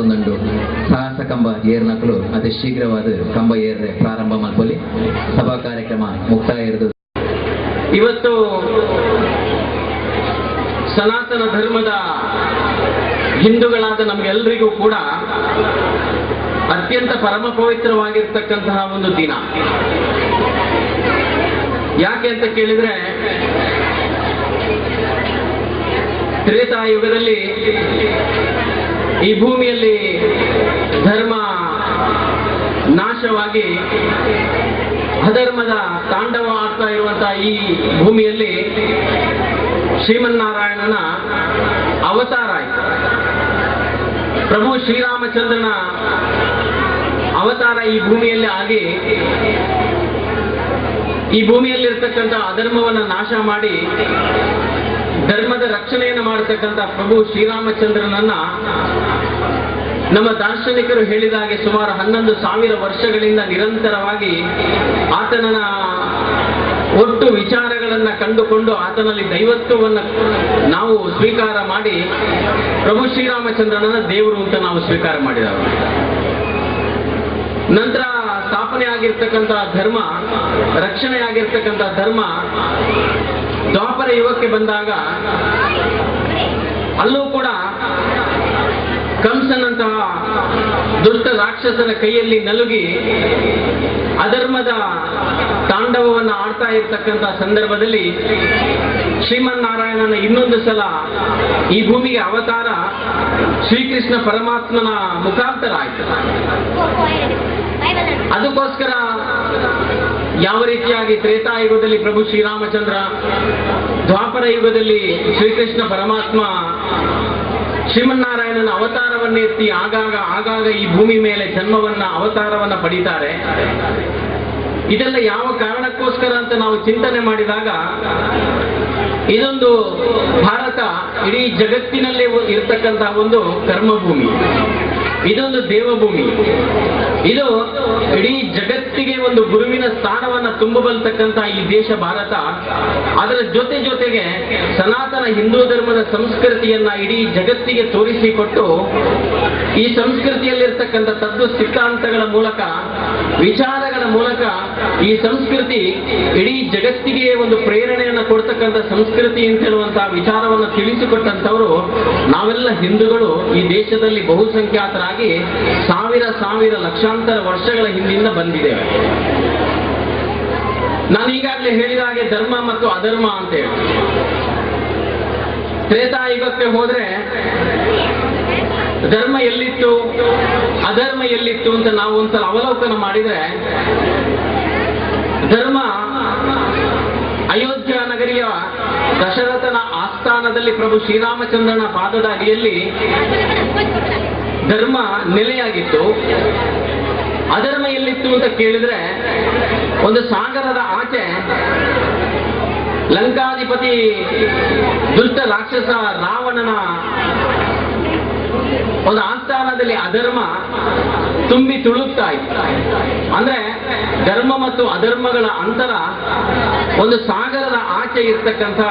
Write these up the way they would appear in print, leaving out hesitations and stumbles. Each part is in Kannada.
ಮತ್ತೊಂದು ಸಾಹಸ ಕಂಬ ಏರ್ನಕಲು ಅತಿ ಶೀಘ್ರವಾದ ಕಂಬ ಏರ್ರೆ ಪ್ರಾರಂಭ ಮಾಡ್ಕೊಳ್ಳಿ. ಸಭಾ ಕಾರ್ಯಕ್ರಮ ಮುಕ್ತಾಯ ಇರೋದು. ಇವತ್ತು ಸನಾತನ ಧರ್ಮದ ಹಿಂದೂಗಳಾದ ನಮಗೆಲ್ಲರಿಗೂ ಕೂಡ ಅತ್ಯಂತ ಪರಮ ಪವಿತ್ರವಾಗಿರ್ತಕ್ಕಂತಹ ಒಂದು ದಿನ. ಯಾಕೆ ಅಂತ ಕೇಳಿದ್ರೆ, ತ್ರೇತಾಯುಗದಲ್ಲಿ ಈ ಭೂಮಿಯಲ್ಲಿ ಧರ್ಮ ನಾಶವಾಗಿ ಅಧರ್ಮದ ತಾಂಡವ ಆಗ್ತಾ ಇರುವಂತಹ ಈ ಭೂಮಿಯಲ್ಲಿ ಶ್ರೀಮನ್ನಾರಾಯಣನ ಅವತಾರ ಆಯಿತು. ಪ್ರಭು ಶ್ರೀರಾಮಚಂದ್ರನ ಅವತಾರ ಈ ಭೂಮಿಯಲ್ಲಿ ಆಗಿ ಈ ಭೂಮಿಯಲ್ಲಿರ್ತಕ್ಕಂಥ ಅಧರ್ಮವನ್ನು ನಾಶ ಮಾಡಿ ಧರ್ಮದ ರಕ್ಷಣೆಯನ್ನು ಮಾಡತಕ್ಕಂಥ ಪ್ರಭು ಶ್ರೀರಾಮಚಂದ್ರನನ್ನ ನಮ್ಮ ದಾರ್ಶನಿಕರು ಹೇಳಿದ ಹಾಗೆ ಸುಮಾರು 11,000 ವರ್ಷಗಳಿಂದ ನಿರಂತರವಾಗಿ ಆತನ ಒಟ್ಟು ವಿಚಾರಗಳನ್ನ ಕಂಡುಕೊಂಡು ಆತನಲ್ಲಿ ದೈವತ್ವವನ್ನು ನಾವು ಸ್ವೀಕಾರ ಮಾಡಿ ಪ್ರಭು ಶ್ರೀರಾಮಚಂದ್ರನನ್ನ ದೇವರು ಅಂತ ನಾವು ಸ್ವೀಕಾರ ಮಾಡಿದವರು. ನಂತರ ಸ್ಥಾಪನೆ ಆಗಿರ್ತಕ್ಕಂತಹ ಧರ್ಮ, ರಕ್ಷಣೆ ಆಗಿರ್ತಕ್ಕಂತಹ ಧರ್ಮ ದ್ವಾಪರ ಯುಗಕ್ಕೆ ಬಂದಾಗ ಅಲ್ಲೂ ಕೂಡ ಕಂಸನಂತಹ ದುಷ್ಟ ರಾಕ್ಷಸನ ಕೈಯಲ್ಲಿ ನಲುಗಿ ಅಧರ್ಮದ ತಾಂಡವವನ್ನು ಆಡ್ತಾ ಇರ್ತಕ್ಕಂಥ ಸಂದರ್ಭದಲ್ಲಿ ಶ್ರೀಮನ್ನಾರಾಯಣನ ಇನ್ನೊಂದು ಸಲ ಈ ಭೂಮಿಗೆ ಅವತಾರ ಶ್ರೀಕೃಷ್ಣ ಪರಮಾತ್ಮನ ಮುಖಾಂತರ ಆಯಿತು. ಅದಕ್ಕೋಸ್ಕರ ಯಾವ ರೀತಿಯಾಗಿ ತ್ರೇತಾಯುಗದಲ್ಲಿ ಪ್ರಭು ಶ್ರೀರಾಮಚಂದ್ರ, ದ್ವಾಪರ ಯುಗದಲ್ಲಿ ಶ್ರೀಕೃಷ್ಣ ಪರಮಾತ್ಮ ಶ್ರೀಮನ್ನಾರಾಯಣನ ಅವತಾರವನ್ನ ಎತ್ತಿ ಆಗಾಗ ಈ ಭೂಮಿ ಮೇಲೆ ಜನ್ಮವನ್ನ ಅವತಾರವನ್ನ ಪಡೀತಾರೆ. ಇದೆಲ್ಲ ಯಾವ ಕಾರಣಕ್ಕೋಸ್ಕರ ಅಂತ ನಾವು ಚಿಂತನೆ ಮಾಡಿದಾಗ ಇದೊಂದು ಭಾರತ ಇಡೀ ಜಗತ್ತಿನಲ್ಲೇ ಇರತಕ್ಕಂತಹ ಒಂದು ಕರ್ಮಭೂಮಿ, ಇದೊಂದು ದೇವಭೂಮಿ. ಇದು ಇಡೀ ಜಗತ್ತಿಗೆ ಒಂದು ಗುರುವಿನ ಸ್ಥಾನವನ್ನ ತುಂಬಬಲ್ತಕ್ಕಂಥ ಈ ದೇಶ ಭಾರತ. ಅದರ ಜೊತೆಗೆ ಸನಾತನ ಹಿಂದೂ ಧರ್ಮದ ಸಂಸ್ಕೃತಿಯನ್ನ ಇಡೀ ಜಗತ್ತಿಗೆ ತೋರಿಸಿಕೊಟ್ಟು ಈ ಸಂಸ್ಕೃತಿಯಲ್ಲಿರ್ತಕ್ಕಂಥ ತತ್ವ ಸಿದ್ಧಾಂತಗಳ ಮೂಲಕ, ವಿಚಾರಗಳ ಮೂಲಕ ಈ ಸಂಸ್ಕೃತಿ ಇಡೀ ಜಗತ್ತಿಗೆ ಒಂದು ಪ್ರೇರಣೆಯನ್ನು ಕೊಡ್ತಕ್ಕಂಥ ಸಂಸ್ಕೃತಿ ಅಂತ ಹೇಳುವಂತಹ ವಿಚಾರವನ್ನು ತಿಳಿಸಿಕೊಟ್ಟಂತವರು ನಾವೆಲ್ಲ ಹಿಂದೂಗಳು ಈ ದೇಶದಲ್ಲಿ ಬಹುಸಂಖ್ಯಾತರಾಗಿ ಸಾವಿರ ಲಕ್ಷಾಂತರ ವರ್ಷಗಳ ಹಿಂದಿಂದ ಬಂದಿದ್ದೇವೆ. ನಾನು ಈಗಾಗಲೇ ಹೇಳಿದ ಹಾಗೆ ಧರ್ಮ ಮತ್ತು ಅಧರ್ಮ ಅಂತ ಹೇಳಿ ತ್ರೇತಾಯುಗಕ್ಕೆ ಹೋದ್ರೆ ಧರ್ಮ ಎಲ್ಲಿತ್ತು, ಅಧರ್ಮ ಎಲ್ಲಿತ್ತು ಅಂತ ನಾವು ಒಂದ್ಸಲ ಅವಲೋಕನ ಮಾಡಿದ್ರೆ, ಧರ್ಮ ಅಯೋಧ್ಯ ನಗರಿಯ ದಶರಥನ ಆಸ್ಥಾನದಲ್ಲಿ ಪ್ರಭು ಶ್ರೀರಾಮಚಂದ್ರನ ಪಾದದ ಅಡಿಯಲ್ಲಿ ಧರ್ಮ ನೆಲೆಯಾಗಿತ್ತು. ಅಧರ್ಮ ಎಲ್ಲಿತ್ತು ಅಂತ ಕೇಳಿದ್ರೆ, ಒಂದು ಸಾಗರದ ಆಚೆ ಲಂಕಾಧಿಪತಿ ದುಷ್ಟ ರಾಕ್ಷಸ ರಾವಣನ ಒಂದು ಆಸ್ಥಾನದಲ್ಲಿ ಅಧರ್ಮ ತುಂಬಿ ತುಳುಕ್ತಾ ಇತ್ತು. ಅಂದ್ರೆ ಧರ್ಮ ಮತ್ತು ಅಧರ್ಮಗಳ ಅಂತರ ಒಂದು ಸಾಗರದ ಆಚೆ ಇರ್ತಕ್ಕಂಥ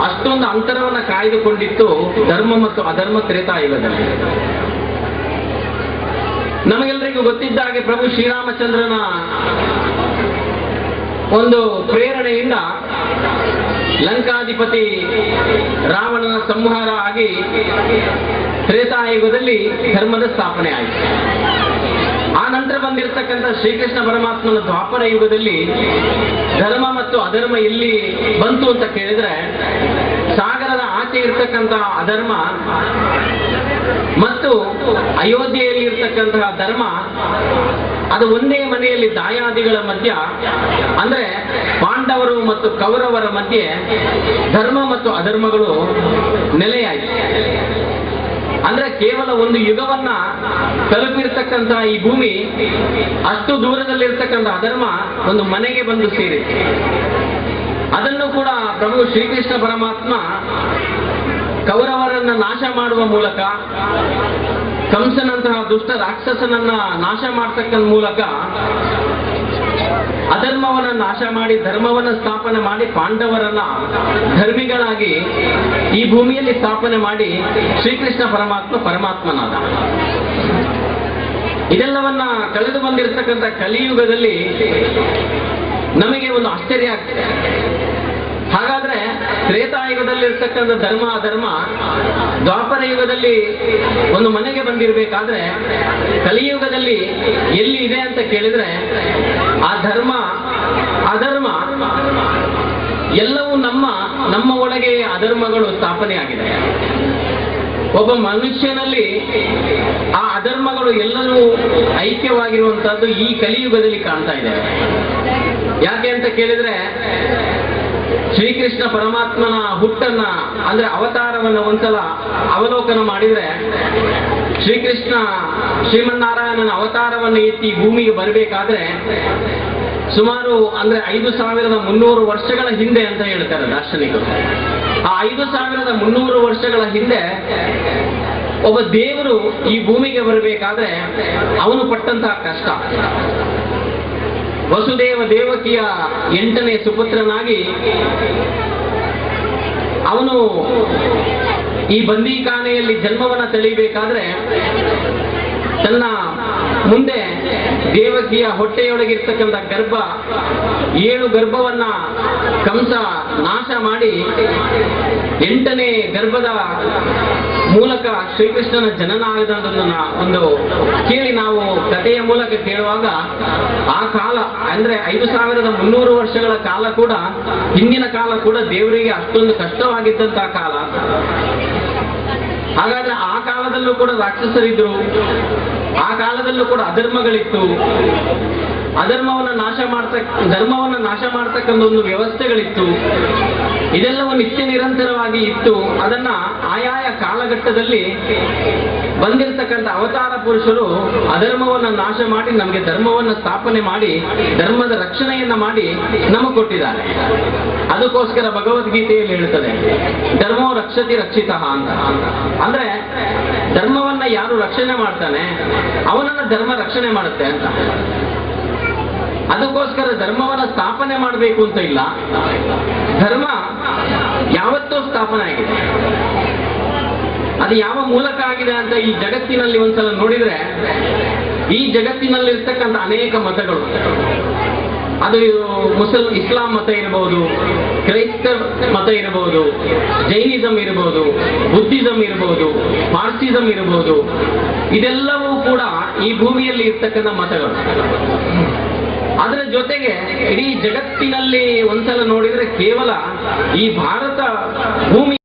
ಅಷ್ಟೊಂದು ಅಂತರವನ್ನು ಕಾಯ್ದುಕೊಂಡಿತ್ತು ಧರ್ಮ ಮತ್ತು ಅಧರ್ಮ ತ್ರೇತಾಯುಗದಲ್ಲಿ. ನಮಗೆಲ್ಲರಿಗೂ ಗೊತ್ತಿದ್ದ ಹಾಗೆ ಪ್ರಭು ಶ್ರೀರಾಮಚಂದ್ರನ ಒಂದು ಪ್ರೇರಣೆಯಿಂದ ಲಂಕಾಧಿಪತಿ ರಾವಣನ ಸಂಹಾರ ಆಗಿ ತ್ರೇತಾಯುಗದಲ್ಲಿ ಧರ್ಮದ ಸ್ಥಾಪನೆ ಆಯಿತು. ಆ ನಂತರ ಬಂದಿರತಕ್ಕಂಥ ಶ್ರೀಕೃಷ್ಣ ಪರಮಾತ್ಮನ ದ್ವಾಪರ ಯುಗದಲ್ಲಿ ಧರ್ಮ ಮತ್ತು ಅಧರ್ಮ ಎಲ್ಲಿ ಬಂತು ಅಂತ ಕೇಳಿದ್ರೆ, ಸಾಗರದ ಆಚೆ ಇರ್ತಕ್ಕಂಥ ಅಧರ್ಮ ಮತ್ತು ಅಯೋಧ್ಯೆಯಲ್ಲಿ ಇರ್ತಕ್ಕಂತಹ ಧರ್ಮ ಅದು ಒಂದೇ ಮನೆಯಲ್ಲಿ ದಾಯಾದಿಗಳ ಮಧ್ಯ, ಅಂದ್ರೆ ಪಾಂಡವರು ಮತ್ತು ಕೌರವರ ಮಧ್ಯೆ ಧರ್ಮ ಮತ್ತು ಅಧರ್ಮಗಳು ನೆಲೆಯಾಯಿತು. ಅಂದ್ರೆ ಕೇವಲ ಒಂದು ಯುಗವನ್ನ ತಲುಪಿರ್ತಕ್ಕಂತಹ ಈ ಭೂಮಿ, ಅಷ್ಟು ದೂರದಲ್ಲಿರ್ತಕ್ಕಂಥ ಅಧರ್ಮ ಒಂದು ಮನೆಗೆ ಬಂದು ಸೇರಿತು. ಅದನ್ನು ಕೂಡ ಪ್ರಭು ಶ್ರೀಕೃಷ್ಣ ಪರಮಾತ್ಮ ಕೌರವರನ್ನ ನಾಶ ಮಾಡುವ ಮೂಲಕ, ಕಂಸನಂತಹ ದುಷ್ಟ ರಾಕ್ಷಸನನ್ನ ನಾಶ ಮಾಡ್ತಕ್ಕಂಥ ಮೂಲಕ ಅಧರ್ಮವನ್ನ ನಾಶ ಮಾಡಿ ಧರ್ಮವನ್ನ ಸ್ಥಾಪನೆ ಮಾಡಿ ಪಾಂಡವರನ್ನ ಧರ್ಮಿಗಳಾಗಿ ಈ ಭೂಮಿಯಲ್ಲಿ ಸ್ಥಾಪನೆ ಮಾಡಿ ಶ್ರೀಕೃಷ್ಣ ಪರಮಾತ್ಮನಾದ. ಇದೆಲ್ಲವನ್ನ ಕಳೆದು ಬಂದಿರತಕ್ಕಂಥ ಕಲಿಯುಗದಲ್ಲಿ ನಮಗೆ ಒಂದು ಆಶ್ಚರ್ಯ ಆಗ್ತದೆ. ಹಾಗಾದ್ರೆ ತ್ರೇತಾಯುಗದಲ್ಲಿರ್ತಕ್ಕಂಥ ಧರ್ಮ ಅಧರ್ಮ ದ್ವಾಪರ ಯುಗದಲ್ಲಿ ಒಂದು ಮನೆಗೆ ಬಂದಿರಬೇಕಾದ್ರೆ ಕಲಿಯುಗದಲ್ಲಿ ಎಲ್ಲಿ ಇದೆ ಅಂತ ಕೇಳಿದ್ರೆ ಆ ಧರ್ಮ ಅಧರ್ಮ ಎಲ್ಲವೂ ನಮ್ಮ ಒಳಗೆ ಅಧರ್ಮಗಳು ಸ್ಥಾಪನೆ ಆಗಿದೆ. ಒಬ್ಬ ಮನುಷ್ಯನಲ್ಲಿ ಆ ಅಧರ್ಮಗಳು ಎಲ್ಲರೂ ಐಕ್ಯವಾಗಿರುವಂತಹದ್ದು ಈ ಕಲಿಯುಗದಲ್ಲಿ ಕಾಣ್ತಾ ಇದೆ. ಯಾಕೆ ಅಂತ ಕೇಳಿದ್ರೆ ಶ್ರೀಕೃಷ್ಣ ಪರಮಾತ್ಮನ ಹುಟ್ಟನ್ನ ಅಂದ್ರೆ ಅವತಾರವನ್ನ ಒಂದ್ಸಲ ಅವಲೋಕನ ಮಾಡಿದ್ರೆ ಶ್ರೀಕೃಷ್ಣ ಶ್ರೀಮನ್ನಾರಾಯಣನ ಅವತಾರವನ್ನು ಎತ್ತಿ ಭೂಮಿಗೆ ಬರಬೇಕಾದ್ರೆ ಸುಮಾರು ಅಂದ್ರೆ 5300 ವರ್ಷಗಳ ಹಿಂದೆ ಅಂತ ಹೇಳ್ತಾರೆ ದಾರ್ಶನಿಕರು. ಆ 5300 ವರ್ಷಗಳ ಹಿಂದೆ ಒಬ್ಬ ದೇವರು ಈ ಭೂಮಿಗೆ ಬರಬೇಕಾದ್ರೆ ಅವನು ಪಟ್ಟಂತಹ ಕಷ್ಟ, ವಸುದೇವ ದೇವಕಿಯ 8ನೇ ಸುಪುತ್ರನಾಗಿ ಅವನು ಈ ಬಂದೀಖಾನೆಯಲ್ಲಿ ಜನ್ಮವನ್ನ ತಳಿಬೇಕಾದ್ರೆ ತನ್ನ ಮುಂದೆ ದೇವಕಿಯ ಹೊಟ್ಟೆಯೊಳಗಿರ್ತಕ್ಕಂಥ ಗರ್ಭ 7 ಗರ್ಭವನ್ನ ಕಂಸ ನಾಶ ಮಾಡಿ 8ನೇ ಗರ್ಭದ ಮೂಲಕ ಶ್ರೀಕೃಷ್ಣನ ಜನನ ಆಗದನ್ನ ಒಂದು ಕೇಳಿ ನಾವು ಕಥೆಯ ಮೂಲಕ ಕೇಳುವಾಗ ಆ ಕಾಲ ಅಂದ್ರೆ 5300 ವರ್ಷಗಳ ಕಾಲ ಕೂಡ ಹಿಂದಿನ ಕಾಲ ಕೂಡ ದೇವರಿಗೆ ಅಷ್ಟೊಂದು ಕಷ್ಟವಾಗಿದ್ದಂತಹ ಕಾಲ. ಹಾಗಾದ್ರೆ ಆ ಕಾಲದಲ್ಲೂ ಕೂಡ ರಾಕ್ಷಸರಿದ್ರು, ಆ ಕಾಲದಲ್ಲೂ ಕೂಡ ಅಧರ್ಮಗಳಿತ್ತು. ಧರ್ಮವನ್ನ ನಾಶ ಮಾಡ್ತಕ್ಕಂಥ ಒಂದು ವ್ಯವಸ್ಥೆಗಳಿತ್ತು. ಇದೆಲ್ಲವೂ ನಿತ್ಯ ನಿರಂತರವಾಗಿ ಇತ್ತು. ಅದನ್ನ ಆಯಾಯ ಕಾಲಘಟ್ಟದಲ್ಲಿ ಬಂದಿರತಕ್ಕಂಥ ಅವತಾರ ಪುರುಷರು ಅಧರ್ಮವನ್ನ ನಾಶ ಮಾಡಿ ನಮಗೆ ಧರ್ಮವನ್ನ ಸ್ಥಾಪನೆ ಮಾಡಿ ಧರ್ಮದ ರಕ್ಷಣೆಯನ್ನ ಮಾಡಿ ನಮಗೆ ಕೊಟ್ಟಿದ್ದಾರೆ. ಅದಕ್ಕೋಸ್ಕರ ಭಗವದ್ಗೀತೆಯಲ್ಲಿ ಹೇಳ್ತದೆ ಧರ್ಮೋ ರಕ್ಷತಿ ರಕ್ಷಿತಃ ಅಂತ. ಅಂದ್ರೆ ಧರ್ಮವನ್ನ ಯಾರು ರಕ್ಷಣೆ ಮಾಡ್ತಾನೆ ಅವನನ್ನ ಧರ್ಮ ರಕ್ಷಣೆ ಮಾಡುತ್ತೆ ಅಂತ. ಅದಕ್ಕೋಸ್ಕರ ಧರ್ಮವನ್ನ ಸ್ಥಾಪನೆ ಮಾಡಬೇಕು ಅಂತ ಇಲ್ಲ, ಧರ್ಮ ಯಾವತ್ತೂ ಸ್ಥಾಪನೆ ಆಗಿದೆ. ಅದು ಯಾವ ಮೂಲಕ ಆಗಿದೆ ಅಂತ ಈ ಜಗತ್ತಿನಲ್ಲಿ ಒಂದ್ಸಲ ನೋಡಿದ್ರೆ ಈ ಜಗತ್ತಿನಲ್ಲಿರ್ತಕ್ಕಂಥ ಅನೇಕ ಮತಗಳು, ಅದು ಇಸ್ಲಾಂ ಮತ ಇರಬಹುದು, ಕ್ರೈಸ್ತ ಮತ ಇರಬಹುದು, ಜೈನಿಸಂ ಇರಬಹುದು, ಬುದ್ಧಿಸಂ ಇರಬಹುದು, ಮಾರ್ಕ್ಸಿಸಂ ಇರಬಹುದು, ಇದೆಲ್ಲವೂ ಕೂಡ ಈ ಭೂಮಿಯಲ್ಲಿ ಇರ್ತಕ್ಕಂಥ ಮತಗಳು. ಅದರ ಜೊತೆಗೆ ಇಡೀ ಜಗತ್ತಿನಲ್ಲಿ ಒಂದ್ಸಲ ನೋಡಿದ್ರೆ ಕೇವಲ ಈ ಭಾರತ ಭೂಮಿ